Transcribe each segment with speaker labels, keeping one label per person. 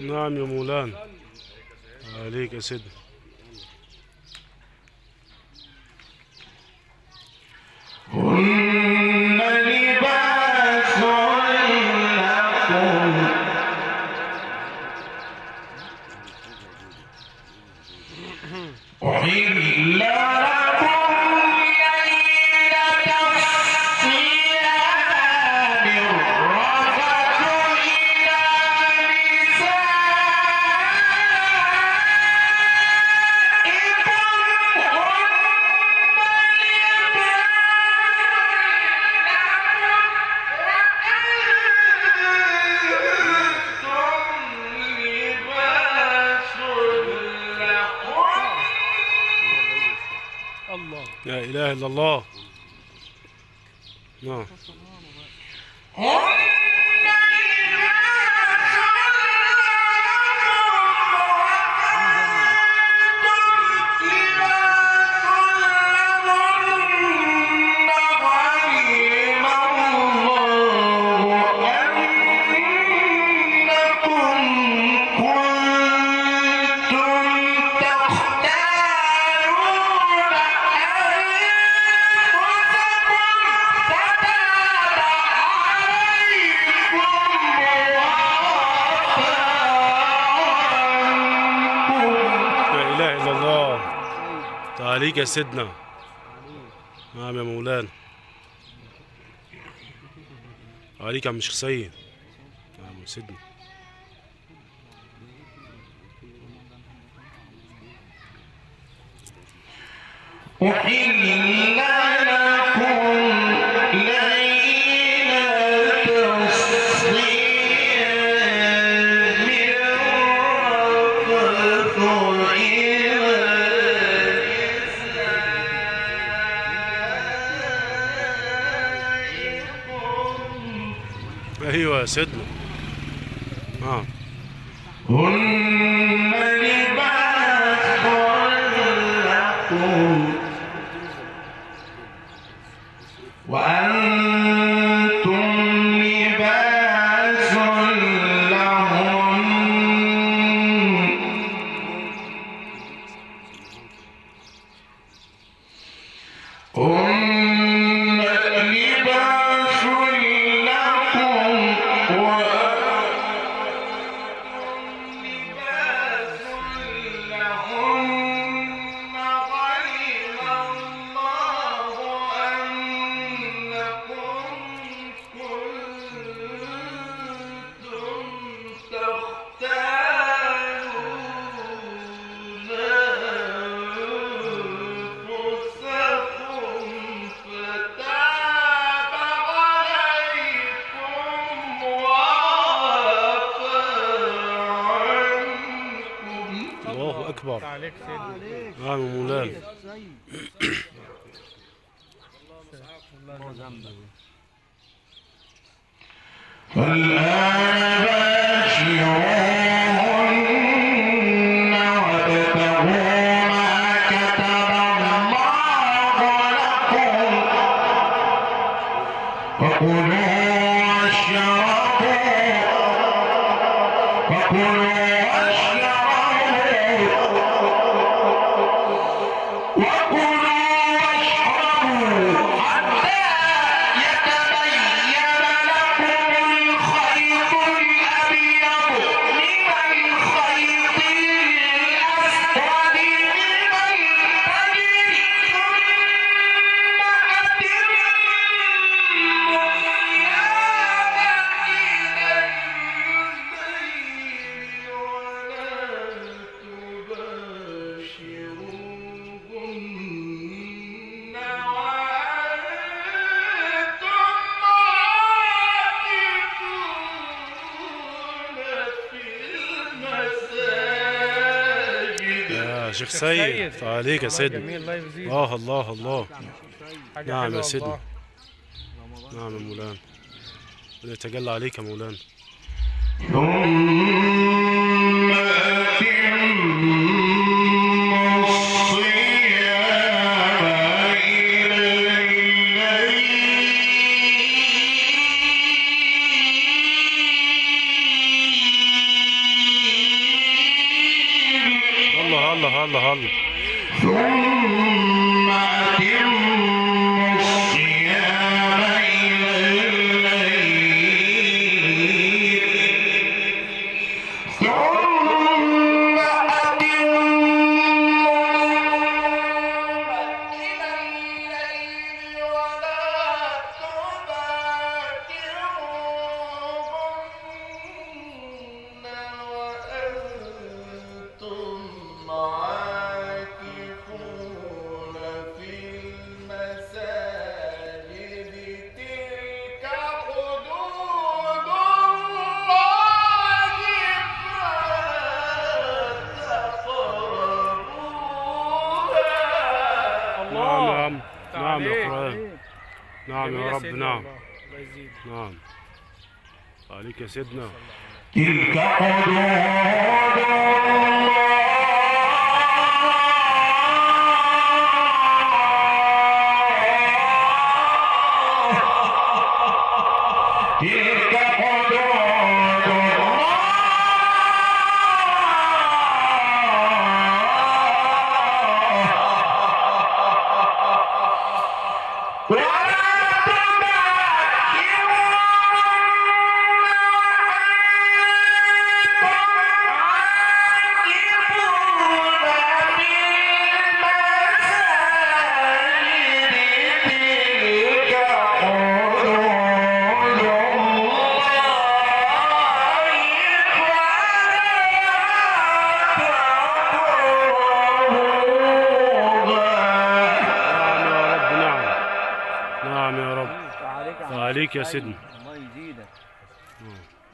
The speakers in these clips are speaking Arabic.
Speaker 1: نعم يا مولانا، عليك يا سيدنا.
Speaker 2: هن لباس لكم أحل لكم ليلة الصيام الرفث إلى
Speaker 1: الله، لا إله إلا الله. نعم. عليك يا سيدنا. نعم يا مولانا، عليك يا عم الشيخ سيد. نعم يا سيدنا.
Speaker 2: أحل لكم ليلة الصيام الرفث
Speaker 1: ايوه يا سيدنا.
Speaker 2: هن لباس لكم وأنتم لباس لهم هن لباس لكم
Speaker 1: الله أكبر. نعم يا مولانا.
Speaker 2: فالآن باشروهن وابتغوا ما كتب الله لكم وكلوا واشربوا حتى يتبين لكم الخيط الأبيض من الخيط الأسود من الفجر ثم أتموا الصيام إلى الليل ولا تباشروهن وأنتم عاكفون في المساجد.
Speaker 1: يا شيخ سيد، عليك يا سيدنا. الله الله الله. نعم يا سيدنا. نعم يا مولانا، يتجلى عليك يا مولانا.
Speaker 2: ثم أتموا الصيام إلى الليل
Speaker 1: الله الله الله.
Speaker 2: ثم أتموا الصيام إلى الليل ثم ولا تباشروهن وأنتم عاكفون في المساجد تلك حدود الله فلا
Speaker 1: نعم نعم يا أخوان. نعم يا رب. نعم
Speaker 3: الله يزيد.
Speaker 1: نعم. عليك يا سيدنا.
Speaker 2: تلك حدود الله تلك حدود الله ولا
Speaker 1: نعم يا رب.
Speaker 3: عليك
Speaker 1: عليك يا سيدنا.
Speaker 3: الله يزيدك.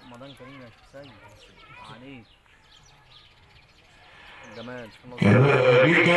Speaker 3: رمضان كريم يا شيخ سيد. عليك. جمال.
Speaker 2: كذلك